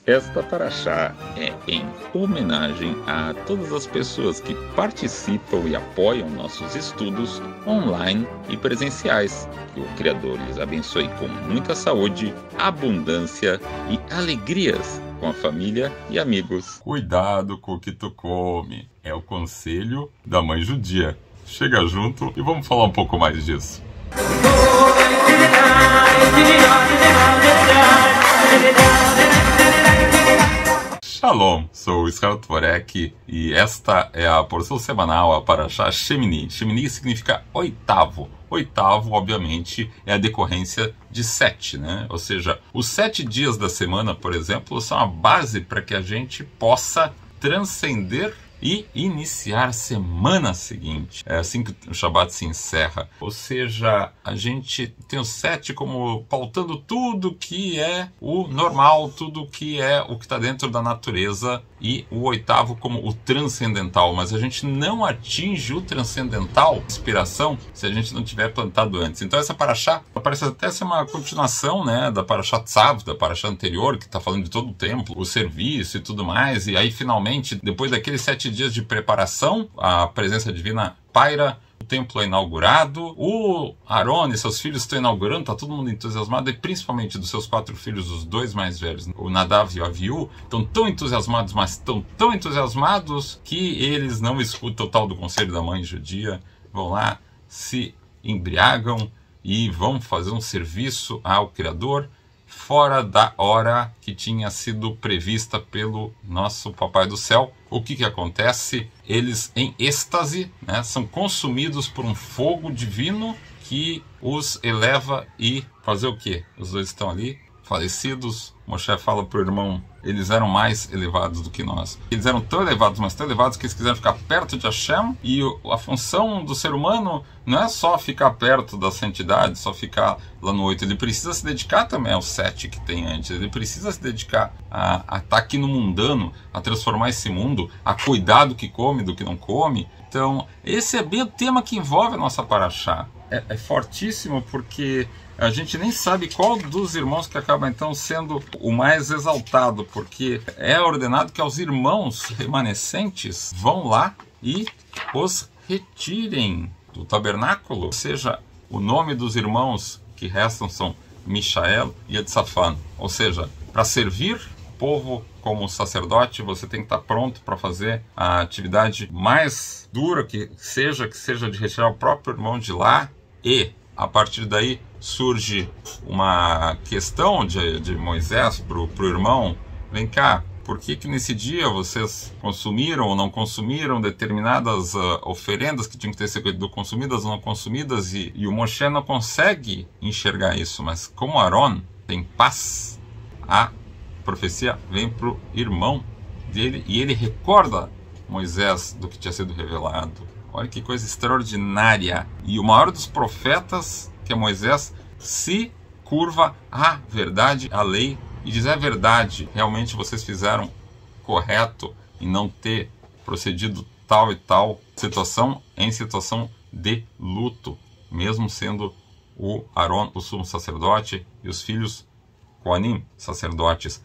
Esta paraxá é em homenagem a todas as pessoas que participam e apoiam nossos estudos online e presenciais. Que o Criador lhes abençoe com muita saúde, abundância e alegrias com a família e amigos. Cuidado com o que tu come. É o conselho da mãe judia. Chega junto e vamos falar um pouco mais disso. Shalom, sou Israel Tvorek e esta é a porção semanal, a Parashá Shemini. Shemini significa oitavo. Oitavo, obviamente, é a decorrência de 7, né? Ou seja, os 7 dias da semana, por exemplo, são a base para que a gente possa transcender e iniciar a semana seguinte. É assim que o Shabbat se encerra. Ou seja, a gente tem o 7 como pautando tudo que é o normal, tudo que é o que está dentro da natureza, e o oitavo como o transcendental. Mas a gente não atinge o transcendental, inspiração, se a gente não tiver plantado antes. Então essa paraxá parece até ser uma continuação, né, da paraxá Tzav, da paraxá anterior, que está falando de todo o templo, o serviço e tudo mais. E aí finalmente, depois daqueles 7 dias de preparação, a presença divina paira, o templo é inaugurado, o Aaron e seus filhos estão inaugurando, está todo mundo entusiasmado, e principalmente dos seus 4 filhos, os 2 mais velhos, o Nadav e o Avihu, estão tão entusiasmados, mas estão tão entusiasmados que eles não escutam o tal do conselho da mãe judia, vão lá, se embriagam e vão fazer um serviço ao Criador fora da hora que tinha sido prevista pelo nosso Papai do Céu. O que acontece? Eles, em êxtase, né, são consumidos por um fogo divino que os eleva e fazer o quê? Os dois estão ali, falecidos. Moshe fala para o irmão, eles eram mais elevados do que nós. Eles eram tão elevados, mas tão elevados, que eles quiseram ficar perto de Hashem, e a função do ser humano não é só ficar perto da santidade, só ficar lá no 8. Ele precisa se dedicar também ao 7 que tem antes. Ele precisa se dedicar a estar aqui no mundano, a transformar esse mundo, a cuidar do que come, do que não come. Então, esse é bem o tema que envolve a nossa paraxá. É fortíssimo, porque a gente nem sabe qual dos irmãos que acaba então sendo o mais exaltado, porque é ordenado que aos irmãos remanescentes vão lá e os retirem do tabernáculo. Ou seja, o nome dos irmãos que restam são Mishael e Etzafan. Ou seja, para servir o povo como sacerdote, você tem que estar pronto para fazer a atividade mais dura que seja de retirar o próprio irmão de lá. E a partir daí surge uma questão de Moisés para o irmão: vem cá, por que nesse dia vocês consumiram ou não consumiram determinadas oferendas que tinham que ter sido consumidas ou não consumidas? E o Moshe não consegue enxergar isso, mas como Aaron tem paz, a profecia vem para o irmão dele e ele recorda Moisés do que tinha sido revelado. Olha que coisa extraordinária. E o maior dos profetas, que é Moisés, se curva à verdade, à lei, e diz: é verdade, realmente vocês fizeram correto em não ter procedido tal e tal situação, em situação de luto, mesmo sendo o Aaron o sumo sacerdote e os filhos Kohanim, sacerdotes.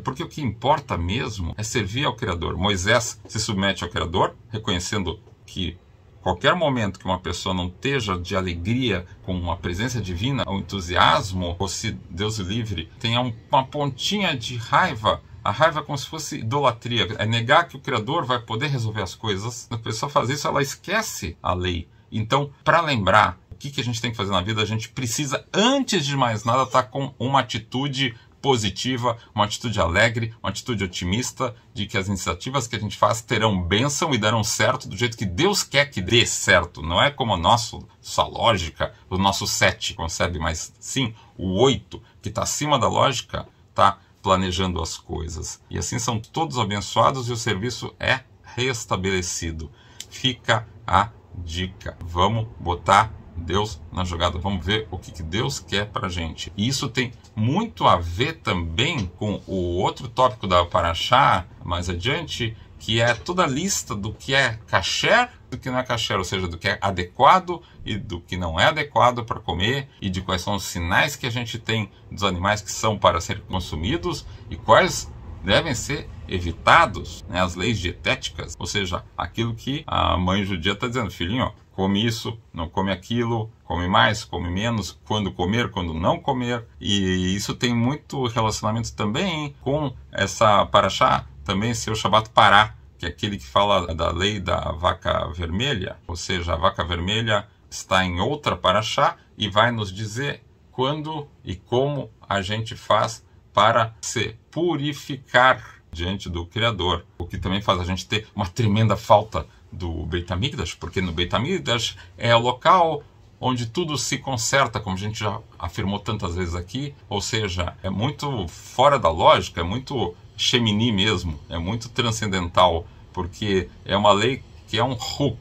Porque o que importa mesmo é servir ao Criador. Moisés se submete ao Criador, reconhecendo que qualquer momento que uma pessoa não esteja de alegria com a presença divina, o entusiasmo, ou se Deus o livre, tenha uma pontinha de raiva, a raiva é como se fosse idolatria, é negar que o Criador vai poder resolver as coisas. Quando a pessoa faz isso, ela esquece a lei. Então, para lembrar o que a gente tem que fazer na vida, a gente precisa, antes de mais nada, estar com uma atitude positiva, uma atitude alegre, uma atitude otimista, de que as iniciativas que a gente faz terão bênção e darão certo do jeito que Deus quer que dê certo. Não é como nossa lógica, o nosso 7 concebe, mas sim o 8, que está acima da lógica, está planejando as coisas. E assim são todos abençoados e o serviço é restabelecido. Fica a dica. Vamos botar Deus na jogada, vamos ver o que Deus quer pra gente. E isso tem muito a ver também com o outro tópico da paraxá mais adiante, que é toda a lista do que é kasher e do que não é kasher, ou seja, do que é adequado e do que não é adequado para comer, e de quais são os sinais que a gente tem dos animais que são para serem consumidos e quais devem ser evitados, né, as leis dietéticas, ou seja, aquilo que a mãe judia está dizendo, filhinho, ó, come isso, não come aquilo, come mais, come menos, quando comer, quando não comer. E isso tem muito relacionamento também com essa paraxá, também seu Shabbat Pará, que é aquele que fala da lei da vaca vermelha, ou seja, a vaca vermelha está em outra paraxá e vai nos dizer quando e como a gente faz para se purificar diante do Criador, o que também faz a gente ter uma tremenda falta do Beit HaMikdash, porque no Beit HaMikdash é o local onde tudo se conserta, como a gente já afirmou tantas vezes aqui, ou seja, é muito fora da lógica, é muito Shemini mesmo, é muito transcendental, porque é uma lei que é um huk,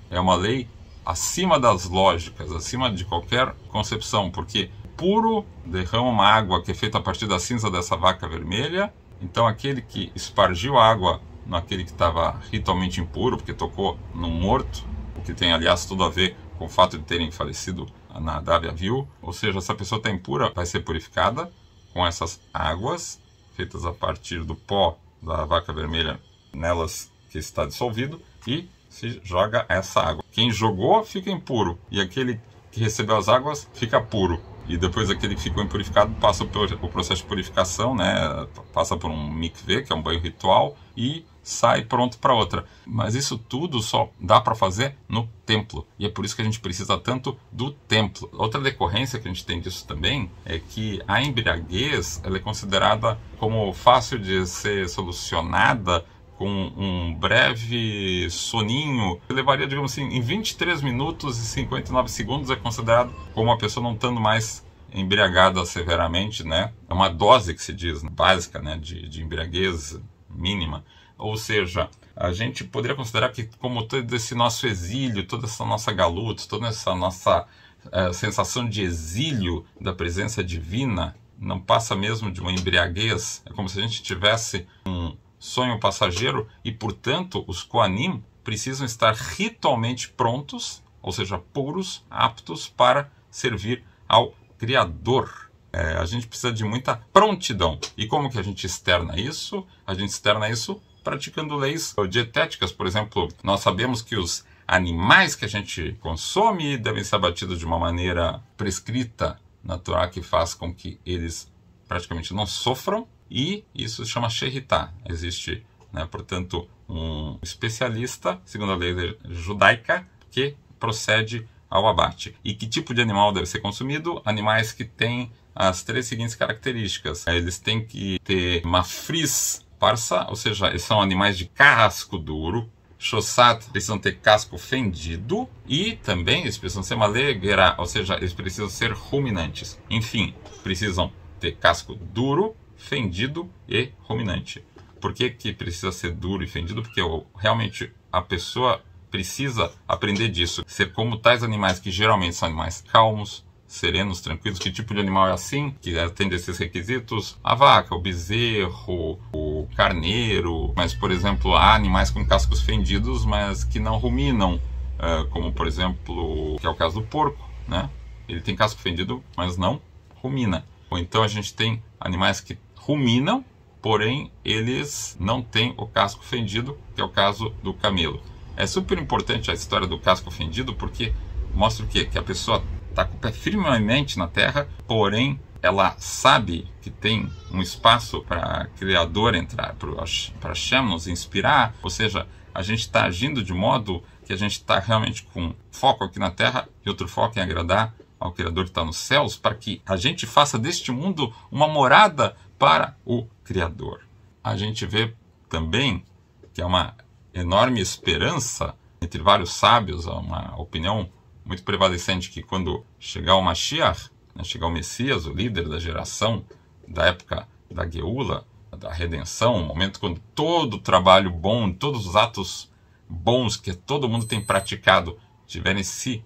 é uma lei acima das lógicas, acima de qualquer concepção, porque puro derrama uma água que é feita a partir da cinza dessa vaca vermelha. Então aquele que espargiu água naquele que estava ritualmente impuro, porque tocou num morto, o que tem aliás tudo a ver com o fato de terem falecido a Nadav e Avihu, ou seja, essa pessoa está impura, vai ser purificada com essas águas feitas a partir do pó da vaca vermelha nelas que está dissolvido, e se joga essa água. Quem jogou fica impuro, e aquele que recebeu as águas fica puro. E depois aquele que ficou impurificado passa pelo processo de purificação, né? Passa por um mikveh, que é um banho ritual, e sai pronto para outra. Mas isso tudo só dá para fazer no templo. E é por isso que a gente precisa tanto do templo. Outra decorrência que a gente tem disso também é que a embriaguez ela é considerada como fácil de ser solucionada com um breve soninho, que levaria, digamos assim, em 23 minutos e 59 segundos, é considerado como uma pessoa não estando mais embriagada severamente, né? É uma dose que se diz, né? Básica, né? de embriaguez mínima. Ou seja, a gente poderia considerar que, como todo esse nosso exílio, toda essa nossa galuta, toda essa nossa sensação de exílio da presença divina, não passa mesmo de uma embriaguez. É como se a gente tivesse um sonho passageiro e, portanto, os Kohanim precisam estar ritualmente prontos, ou seja, puros, aptos para servir ao Criador. A gente precisa de muita prontidão. E como que a gente externa isso? A gente externa isso praticando leis dietéticas. Por exemplo, nós sabemos que os animais que a gente consome devem ser abatidos de uma maneira prescrita na Torá, que faz com que eles praticamente não sofram. E isso se chama Sheritá. Existe, né, portanto, um especialista, segundo a lei judaica, que procede ao abate. E que tipo de animal deve ser consumido? Animais que têm as 3 seguintes características. Eles têm que ter mafris parsa, ou seja, eles são animais de casco duro. Shossat, precisam ter casco fendido. E também eles precisam ser maleguera, ou seja, eles precisam ser ruminantes. Enfim, precisam ter casco duro, fendido e ruminante. Por que que precisa ser duro e fendido? Porque realmente a pessoa precisa aprender disso. Ser como tais animais que geralmente são animais calmos, serenos, tranquilos. Que tipo de animal é assim? Que atende esses requisitos? A vaca, o bezerro, o carneiro. Mas, por exemplo, há animais com cascos fendidos, mas que não ruminam. Como, por exemplo, que é o caso do porco, né? Ele tem casco fendido, mas não rumina. Ou então a gente tem animais que ruminam, porém eles não têm o casco fendido, que é o caso do camelo. É super importante a história do casco fendido, porque mostra o quê? Que a pessoa está com o pé firmemente na terra, porém ela sabe que tem um espaço para o Criador entrar, para Hashem nos inspirar, ou seja, a gente está agindo de modo que a gente está realmente com foco aqui na terra e outro foco em agradar ao Criador que está nos céus, para que a gente faça deste mundo uma morada para o Criador. A gente vê também que é uma enorme esperança entre vários sábios, uma opinião muito prevalecente que quando chegar o Mashiach, né, chegar o Messias, o líder da geração, da época da Geula, da redenção, o momento quando todo o trabalho bom, todos os atos bons que todo mundo tem praticado tiverem se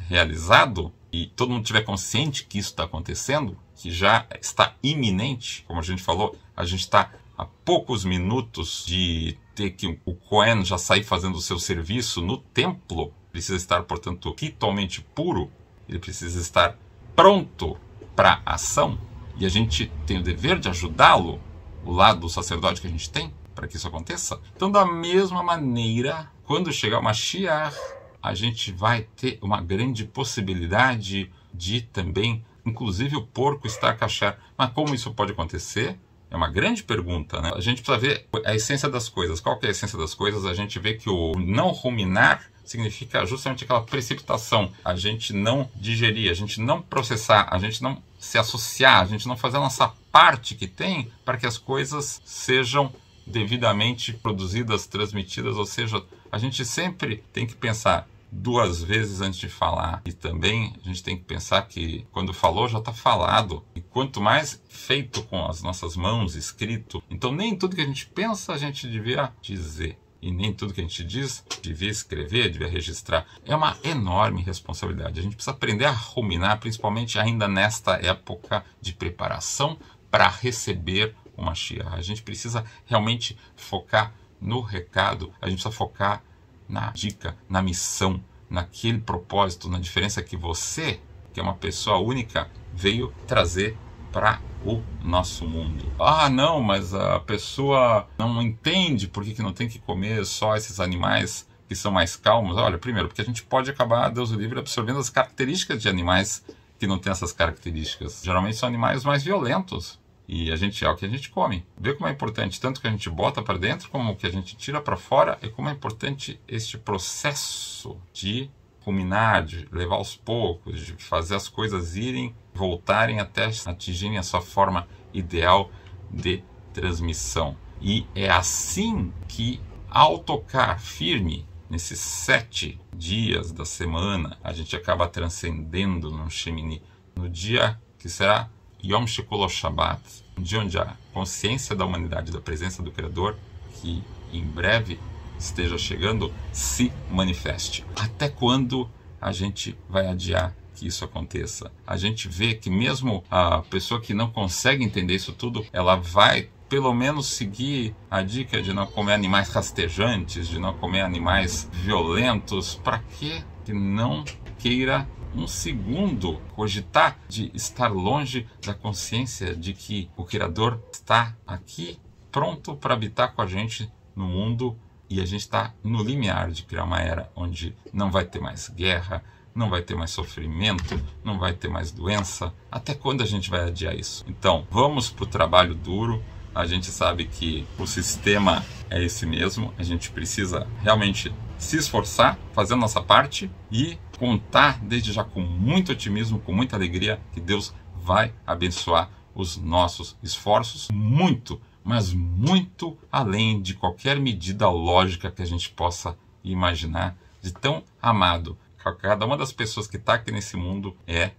realizado, e todo mundo estiver consciente que isso está acontecendo, que já está iminente, como a gente falou, a gente está a poucos minutos de ter que o Cohen já sair fazendo o seu serviço no templo, precisa estar, portanto, ritualmente puro, ele precisa estar pronto para a ação, e a gente tem o dever de ajudá-lo o lado sacerdote que a gente tem para que isso aconteça? Então, da mesma maneira, quando chegar o Mashiach, a gente vai ter uma grande possibilidade de também, inclusive, o porco estar kasher. Mas como isso pode acontecer? É uma grande pergunta, né? A gente precisa ver a essência das coisas. Qual que é a essência das coisas? A gente vê que o não ruminar significa justamente aquela precipitação. A gente não digerir, a gente não processar, a gente não se associar, a gente não fazer a nossa parte que tem para que as coisas sejam devidamente produzidas, transmitidas. Ou seja, a gente sempre tem que pensar 2 vezes antes de falar. E também a gente tem que pensar que quando falou já está falado. E quanto mais feito com as nossas mãos, escrito, então nem tudo que a gente pensa a gente devia dizer. E nem tudo que a gente diz devia escrever, devia registrar. É uma enorme responsabilidade. A gente precisa aprender a ruminar, principalmente ainda nesta época de preparação para receber o Mashiach. A gente precisa realmente focar no recado, a gente precisa focar na dica, na missão, naquele propósito, na diferença que você, que é uma pessoa única, veio trazer para o nosso mundo. Ah, não, mas a pessoa não entende por que não tem que comer só esses animais que são mais calmos. Olha, primeiro, porque a gente pode acabar, Deus o livre, absorvendo as características de animais que não têm essas características. Geralmente são animais mais violentos. E a gente é o que a gente come. Vê como é importante tanto que a gente bota para dentro como o que a gente tira para fora, e como é importante este processo de ruminar, de levar aos poucos, de fazer as coisas irem, voltarem até atingirem a sua forma ideal de transmissão. E é assim que, ao tocar firme nesses 7 dias da semana, a gente acaba transcendendo no Shemini, no dia que será Yom Shekulo Shabbat, de onde a consciência da humanidade, da presença do Criador, que em breve esteja chegando, se manifeste. Até quando a gente vai adiar que isso aconteça? A gente vê que mesmo a pessoa que não consegue entender isso tudo, ela vai pelo menos seguir a dica de não comer animais rastejantes, de não comer animais violentos, para que não queira um segundo cogitar de estar longe da consciência de que o Criador está aqui, pronto para habitar com a gente no mundo, e a gente está no limiar de criar uma era onde não vai ter mais guerra, não vai ter mais sofrimento, não vai ter mais doença. Até quando a gente vai adiar isso? Então, vamos para o trabalho duro. A gente sabe que o sistema é esse mesmo, a gente precisa realmente se esforçar, fazer a nossa parte e contar desde já com muito otimismo, com muita alegria, que Deus vai abençoar os nossos esforços muito, mas muito além de qualquer medida lógica que a gente possa imaginar, de tão amado. Cada uma das pessoas que está aqui nesse mundo é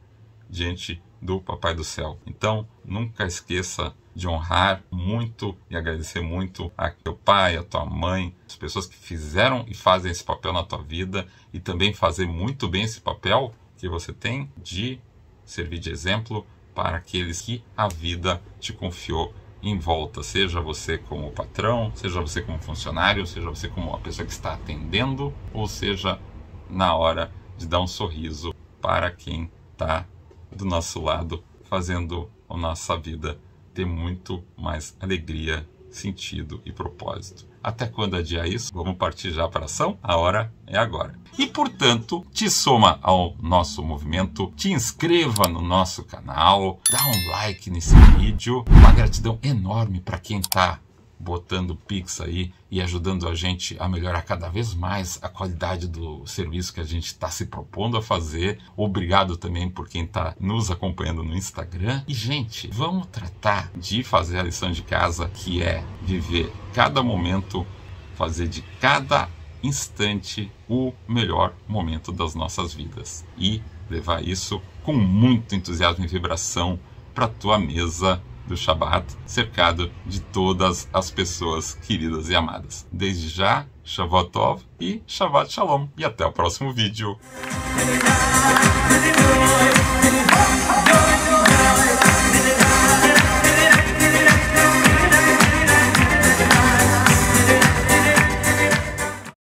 diante do Papai do Céu. Então, nunca esqueça de honrar muito e agradecer muito a teu pai, a tua mãe, as pessoas que fizeram e fazem esse papel na tua vida, e também fazer muito bem esse papel que você tem de servir de exemplo para aqueles que a vida te confiou em volta, seja você como patrão, seja você como funcionário, seja você como a pessoa que está atendendo, ou seja na hora de dar um sorriso para quem está do nosso lado, fazendo a nossa vida ter muito mais alegria, sentido e propósito. Até quando adiar isso? Vamos partir já para a ação? A hora é agora. E, portanto, te soma ao nosso movimento, te inscreva no nosso canal, dá um like nesse vídeo. Uma gratidão enorme para quem está botando Pix aí e ajudando a gente a melhorar cada vez mais a qualidade do serviço que a gente está se propondo a fazer. Obrigado também por quem está nos acompanhando no Instagram. E, gente, vamos tratar de fazer a lição de casa, que é viver cada momento, fazer de cada instante o melhor momento das nossas vidas e levar isso com muito entusiasmo e vibração para a tua mesa do Shabbat, cercado de todas as pessoas queridas e amadas. Desde já, Shavuot Tov e Shabbat Shalom. E até o próximo vídeo.